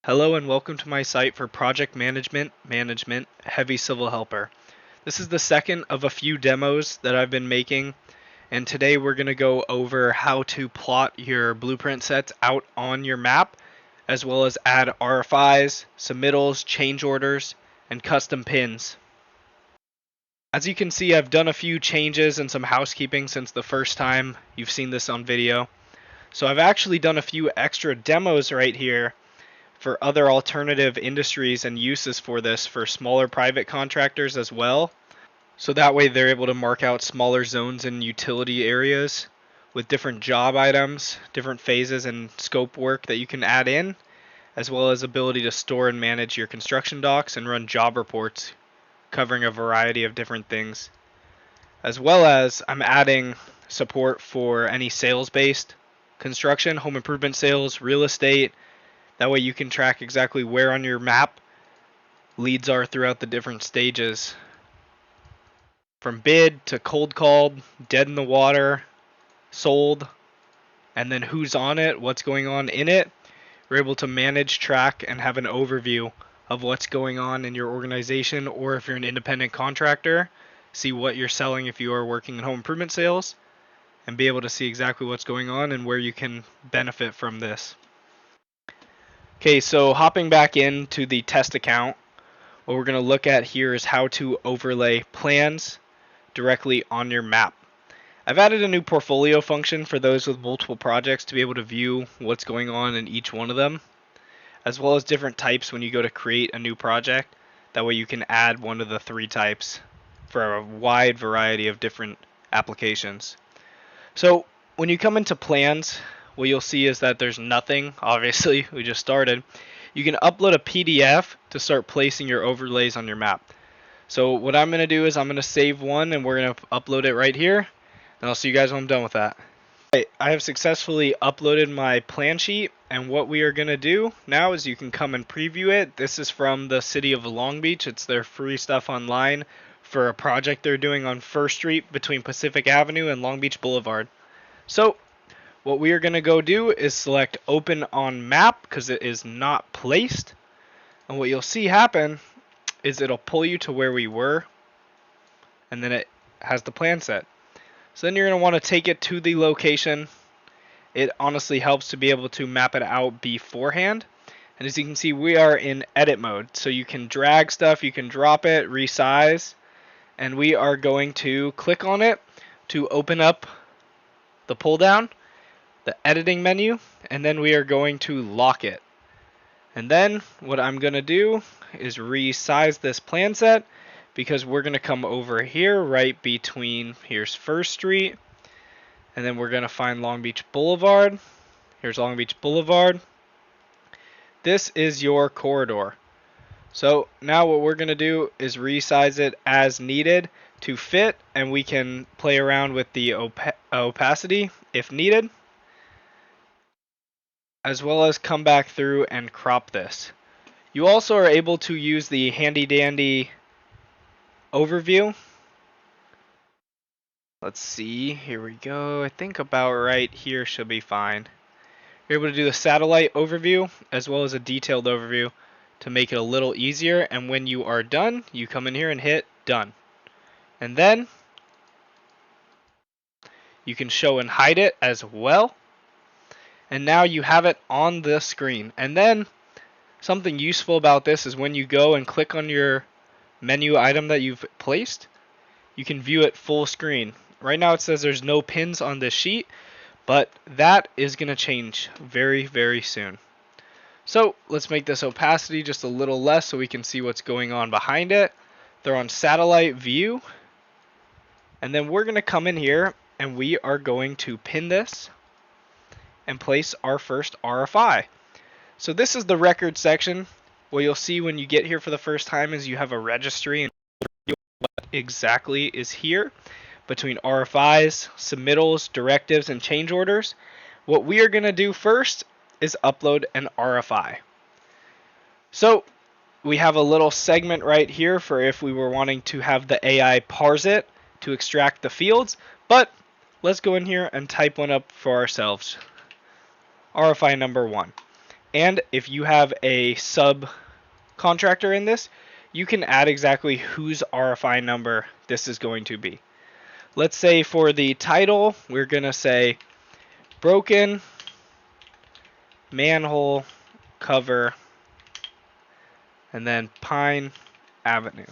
Hello and welcome to my site for Project Management, HeavyCivilHelper. This is the second of a few demos that I've been making, and today we're going to go over how to plot your blueprint sets out on your map, as well as add RFIs, submittals, change orders, and custom pins. As you can see, I've done a few changes and some housekeeping since the first time you've seen this on video. So I've actually done a few extra demos right here for other alternative industries and uses for this for smaller private contractors as well. So that way they're able to mark out smaller zones and utility areas with different job items, different phases and scope work that you can add in, as well as ability to store and manage your construction docs and run job reports covering a variety of different things. As well as I'm adding support for any sales-based construction, home improvement sales, real estate. That way you can track exactly where on your map leads are throughout the different stages. From bid to cold called, dead in the water, sold, and then who's on it, what's going on in it. We're able to manage, track, and have an overview of what's going on in your organization, or if you're an independent contractor, see what you're selling if you are working in home improvement sales, and be able to see exactly what's going on and where you can benefit from this. Okay, so hopping back into the test account, what we're going to look at here is how to overlay plans directly on your map. I've added a new portfolio function for those with multiple projects to be able to view what's going on in each one of them, as well as different types when you go to create a new project. That way you can add one of the three types for a wide variety of different applications. So when you come into plans, what you'll see is that there's nothing. Obviously, we just started. You can upload a PDF to start placing your overlays on your map. So what I'm going to do is I'm going to save one and we're going to upload it right here. And I'll see you guys when I'm done with that. Right, I have successfully uploaded my plan sheet, and what we are going to do now is you can come and preview it. This is from the city of Long Beach. It's their free stuff online for a project they're doing on First Street between Pacific Avenue and Long Beach Boulevard. So what we are going to go do is select open on map because it is not placed. And what you'll see happen is it'll pull you to where we were, and then it has the plan set. So then you're going to want to take it to the location. It honestly helps to be able to map it out beforehand. And as you can see, we are in edit mode. So you can drag stuff, you can drop it, resize, and we are going to click on it to open up the pull down, the editing menu, and then we are going to lock it. And then what I'm going to do is resize this plan set, because we're going to come over here right between, here's First Street, and then we're going to find Long Beach Boulevard. Here's Long Beach Boulevard. This is your corridor. So now what we're going to do is resize it as needed to fit, and we can play around with the opacity if needed, as well as come back through and crop this. You also are able to use the handy dandy overview. Let's see, here we go. I think about right here should be fine. You're able to do the satellite overview as well as a detailed overview to make it a little easier, and when you are done, you come in here and hit done. And then you can show and hide it as well. And now you have it on the screen. And then something useful about this is when you go and click on your menu item that you've placed, you can view it full screen. Right now it says there's no pins on this sheet, but that is going to change very, very soon. So let's make this opacity just a little less so we can see what's going on behind it. They're on satellite view. And then we're going to come in here and we are going to pin this and place our first RFI. So this is the record section. What you'll see when you get here for the first time is you have a registry and what exactly is here between RFIs, submittals, directives, and change orders. What we are going to do first is upload an RFI. So we have a little segment right here for if we were wanting to have the AI parse it to extract the fields, but let's go in here and type one up for ourselves. RFI number 1. And if you have a subcontractor in this, you can add exactly whose RFI number this is going to be. Let's say for the title, we're going to say broken manhole cover and then Pine Avenue.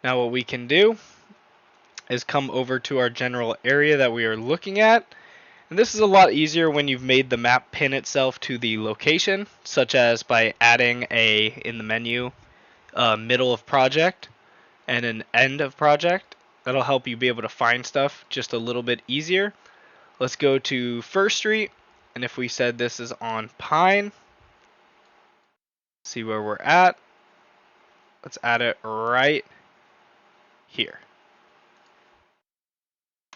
Now what we can do is come over to our general area that we are looking at. And this is a lot easier when you've made the map pin itself to the location, such as by adding in the menu, middle of project and an end of project. That'll help you be able to find stuff just a little bit easier. Let's go to First Street, and if we said this is on Pine, see where we're at. Let's add it right here.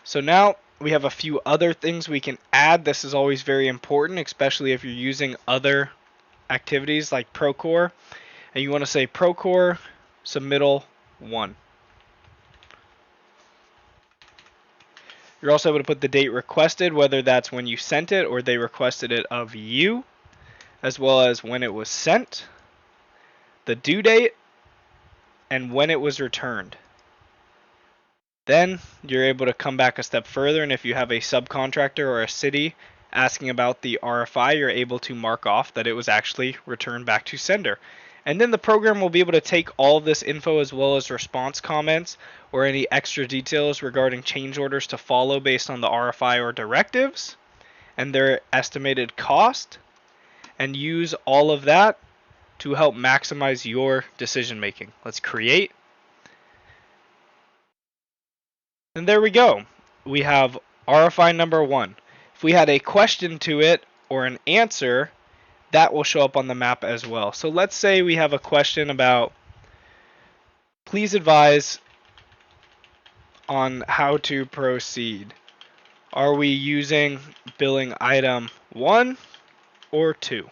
So now we have a few other things we can add. This is always very important, especially if you're using other activities like Procore, and you want to say Procore submittal 1. You're also able to put the date requested, whether that's when you sent it or they requested it of you, as well as when it was sent, the due date, and when it was returned. Then you're able to come back a step further, and if you have a subcontractor or a city asking about the RFI, you're able to mark off that it was actually returned back to sender. And then the program will be able to take all of this info as well as response comments or any extra details regarding change orders to follow based on the RFI or directives and their estimated cost, and use all of that to help maximize your decision making. Let's create. And there we go. We have RFI number 1. If we had a question to it or an answer, that will show up on the map as well. So let's say we have a question about, please advise on how to proceed. Are we using billing item 1 or 2?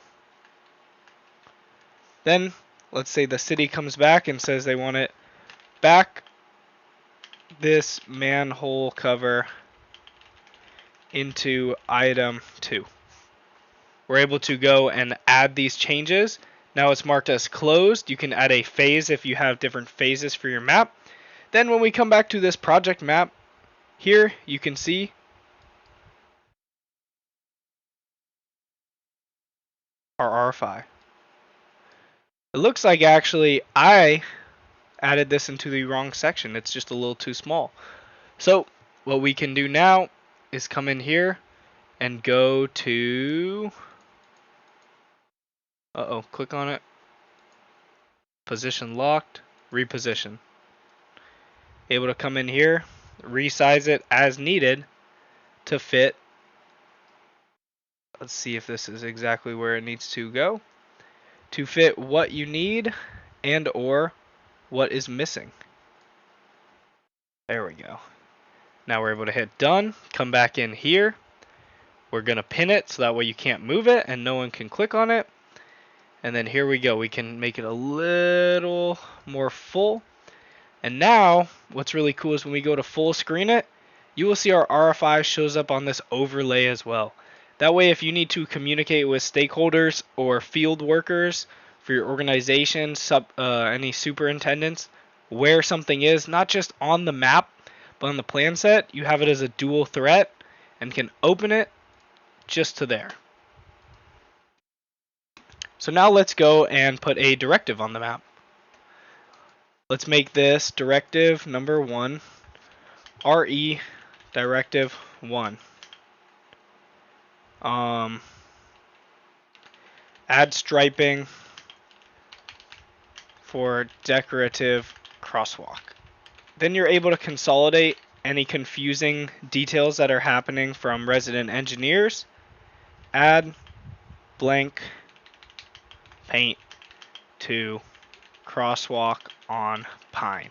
Then let's say the city comes back and says they want it back this manhole cover into item 2. We're able to go and add these changes. Now it's marked as closed. You can add a phase if you have different phases for your map. Then when we come back to this project map, here you can see our RFI. It looks like actually I added this into the wrong section. It's just a little too small. So what we can do now is come in here and go to, click on it, position locked, reposition. Able to come in here, resize it as needed to fit. Let's see if this is exactly where it needs to go, to fit what you need and or what is missing. There we go. Now we're able to hit done, come back in here. We're going to pin it so that way you can't move it and no one can click on it. And then here we go. We can make it a little more full. And now what's really cool is when we go to full screen it, you will see our RFI shows up on this overlay as well. That way if you need to communicate with stakeholders or field workers for your organization, any superintendents, where something is, not just on the map, but on the plan set, you have it as a dual threat and can open it just to there. So now let's go and put a directive on the map. Let's make this directive number 1, RE Directive 1. Add striping for decorative crosswalk. Then you're able to consolidate any confusing details that are happening from resident engineers. Add blank paint to crosswalk on Pine.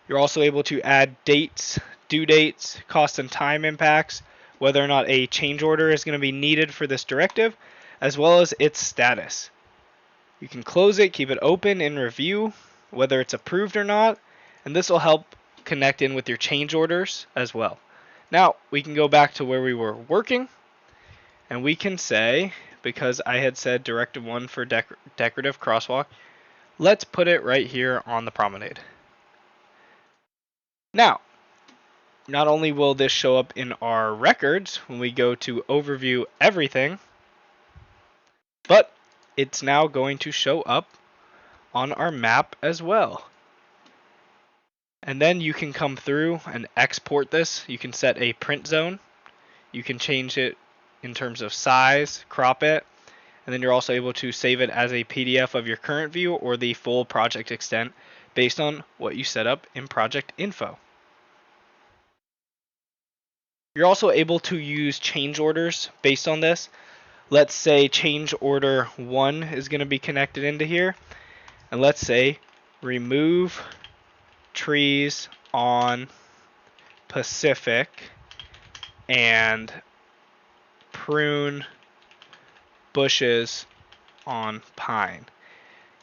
You're also able to add dates, due dates, cost and time impacts, whether or not a change order is going to be needed for this directive, as well as its status. You can close it, keep it open in review, whether it's approved or not, and this will help connect in with your change orders as well. Now we can go back to where we were working, and we can say because I had said directive 1 for decorative crosswalk. Let's put it right here on the promenade. Now, not only will this show up in our records when we go to overview everything, but it's now going to show up on our map as well. And then you can come through and export this. You can set a print zone. You can change it in terms of size, crop it, and then you're also able to save it as a PDF of your current view or the full project extent based on what you set up in project info. You're also able to use change orders based on this. Let's say change order 1 is going to be connected into here, and let's say remove trees on Pacific and prune bushes on Pine.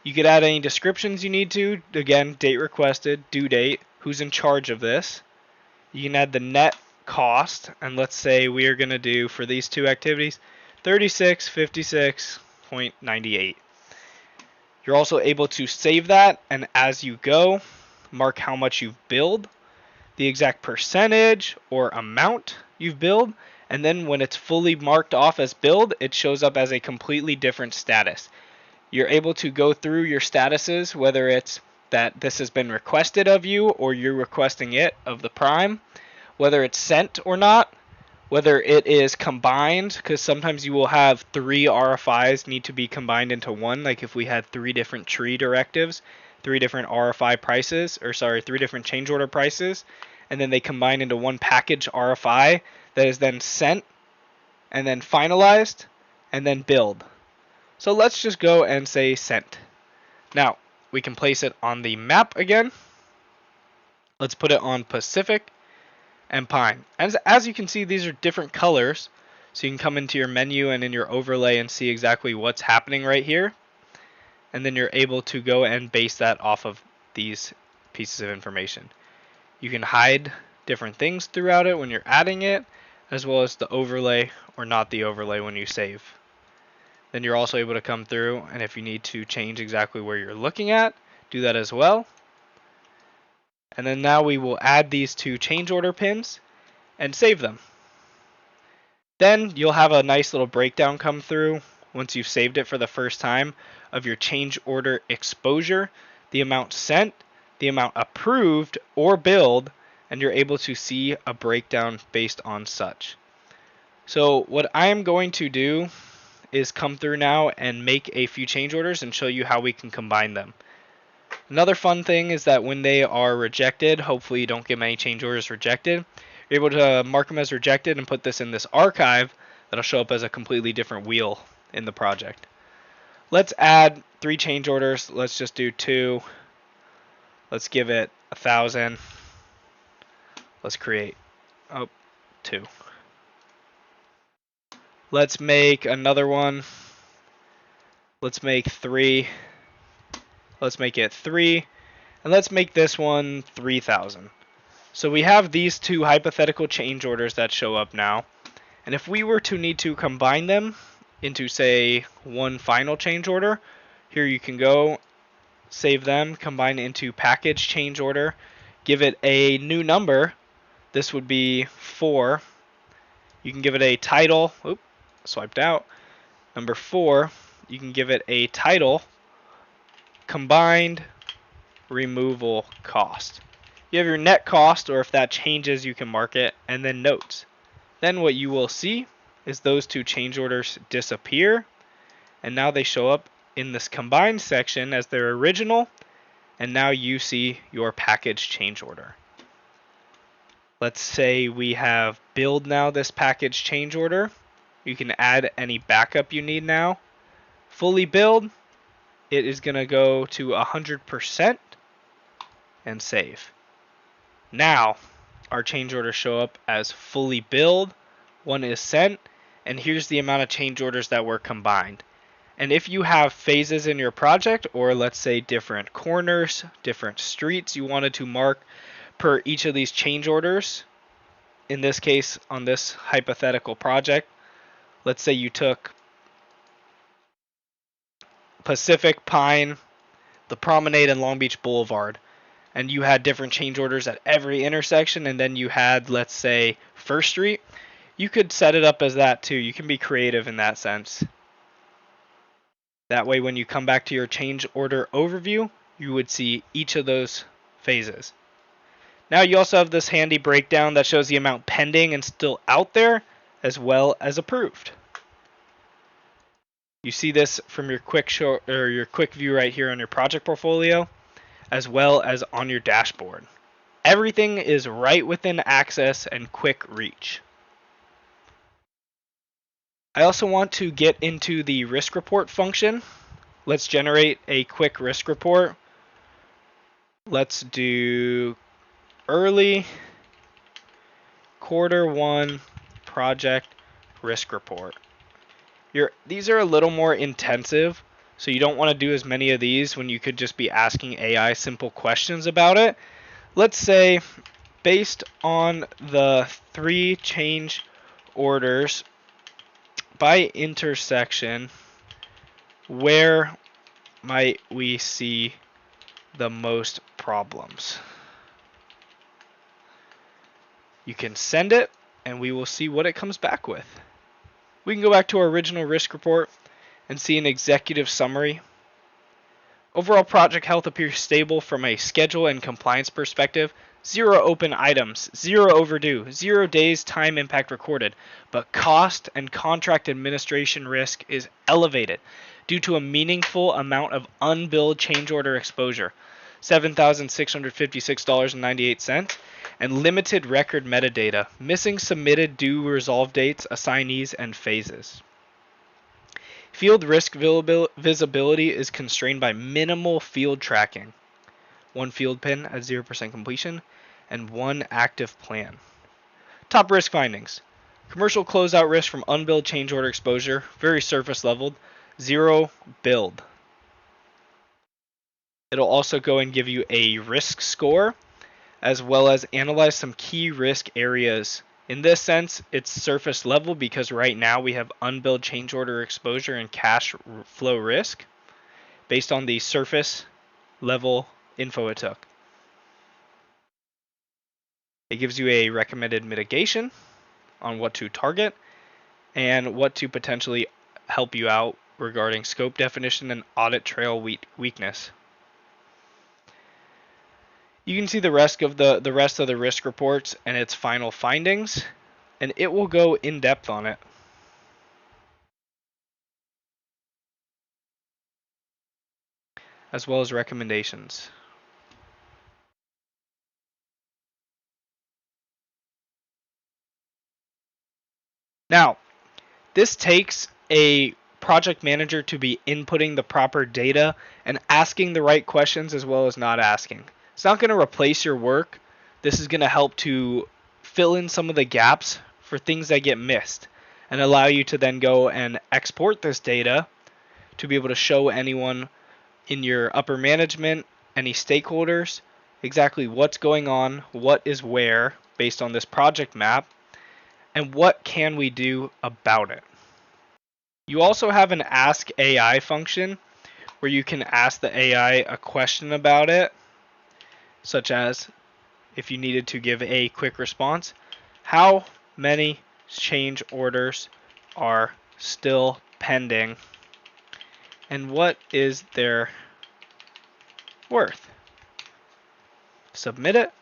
You could add any descriptions you need to. Again, date requested, due date, who's in charge of this. You can add the net cost, and let's say we are going to do for these two activities $36.56.98. You're also able to save that, and as you go, mark how much you've billed, the exact percentage or amount you've billed, and then when it's fully marked off as billed, it shows up as a completely different status. You're able to go through your statuses, whether it's that this has been requested of you or you're requesting it of the prime, whether it's sent or not, whether it is combined, because sometimes you will have 3 RFIs need to be combined into one, like if we had 3 different tree directives, 3 different RFI prices, or sorry, 3 different change order prices, and then they combine into one package RFI that is then sent and then finalized and then billed. So let's just go and say sent. Now, we can place it on the map again. Let's put it on Pacific and Pine. As you can see, these are different colors, so you can come into your menu and in your overlay and see exactly what's happening right here, and then you're able to go and base that off of these pieces of information. You can hide different things throughout it when you're adding it, as well as the overlay or not the overlay when you save. Then you're also able to come through, and if you need to change exactly where you're looking at, do that as well. And then now we will add these 2 change order pins and save them. Then you'll have a nice little breakdown come through once you've saved it for the first time of your change order exposure, the amount sent, the amount approved or billed, and you're able to see a breakdown based on such. So what I am going to do is come through now and make a few change orders and show you how we can combine them. Another fun thing is that when they are rejected, hopefully you don't get many change orders rejected, you're able to mark them as rejected and put this in this archive that'll show up as a completely different wheel in the project. Let's add 3 change orders. Let's just do 2. Let's give it 1,000. Let's create 2. Let's make another one. Let's make 3. Let's make it 3. And let's make this one 3,000. So we have these 2 hypothetical change orders that show up now. And if we were to need to combine them into, say, one final change order, here you can go, save them, combine into package change order, give it a new number. This would be 4. You can give it a title. Oop, swiped out. Number 4. You can give it a title. Combined removal cost. You have your net cost, or if that changes, you can mark it, and then notes. Then what you will see is those 2 change orders disappear, and now they show up in this combined section as their original, and now you see your package change order. Let's say we have billed now this package change order. You can add any backup you need now. Fully billed, it is going to go to 100% and save. Now our change orders show up as fully billed, 1 is sent, and here's the amount of change orders that were combined. And if you have phases in your project, or let's say different corners, different streets you wanted to mark per each of these change orders, in this case on this hypothetical project, let's say you took Pacific, Pine, the Promenade, and Long Beach Boulevard, and you had different change orders at every intersection, and then you had, let's say, First Street, you could set it up as that too. You can be creative in that sense. That way, when you come back to your change order overview, you would see each of those phases. Now you also have this handy breakdown that shows the amount pending and still out there, as well as approved. You see this from your quick view right here on your project portfolio, as well as on your dashboard. Everything is right within access and quick reach. I also want to get into the risk report function. Let's generate a quick risk report. Let's do early Q1 project risk report. These are a little more intensive, so you don't want to do as many of these when you could just be asking AI simple questions about it. Let's say, based on the 3 change orders by intersection, where might we see the most problems? You can send it, and we will see what it comes back with. We can go back to our original risk report and see an executive summary. Overall project health appears stable from a schedule and compliance perspective. 0 open items, 0 overdue, 0 days time impact recorded, but cost and contract administration risk is elevated due to a meaningful amount of unbilled change order exposure, $7,656.98, and limited record metadata, missing submitted due resolve dates, assignees, and phases. Field risk visibility is constrained by minimal field tracking, 1 field pin at 0% completion, and 1 active plan. Top risk findings. Commercial closeout risk from unbilled change order exposure, very surface leveled, 0 billed. It'll also go and give you a risk score, as well as analyze some key risk areas. In this sense, it's surface level because right now we have unbilled change order exposure and cash flow risk based on the surface level info it took. It gives you a recommended mitigation on what to target and what to potentially help you out regarding scope definition and audit trail weakness. You can see the rest of the risk reports and its final findings, and it will go in depth on it. As well as recommendations. Now, this takes a project manager to be inputting the proper data and asking the right questions as well as not asking. It's not going to replace your work. This is going to help to fill in some of the gaps for things that get missed and allow you to then go and export this data to be able to show anyone in your upper management, any stakeholders, exactly what's going on, what is where based on this project map, and what can we do about it. You also have an Ask AI function where you can ask the AI a question about it, such as, if you needed to give a quick response, how many change orders are still pending and what is their worth? Submit it,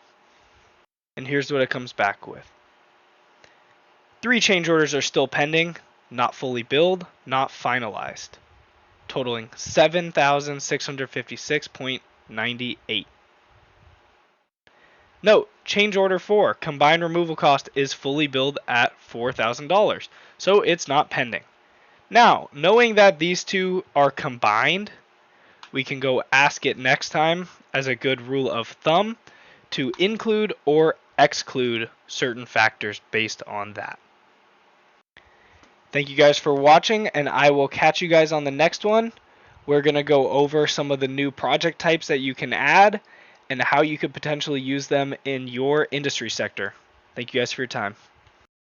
and here's what it comes back with. 3 change orders are still pending, not fully billed, not finalized, totaling $7,656.98. Note, change order 4, combined removal cost is fully billed at $4,000, so it's not pending. Now, knowing that these two are combined, we can go ask it next time as a good rule of thumb to include or exclude certain factors based on that. Thank you guys for watching, and I will catch you guys on the next one. We're going to go over some of the new project types that you can add and how you could potentially use them in your industry sector. Thank you guys for your time.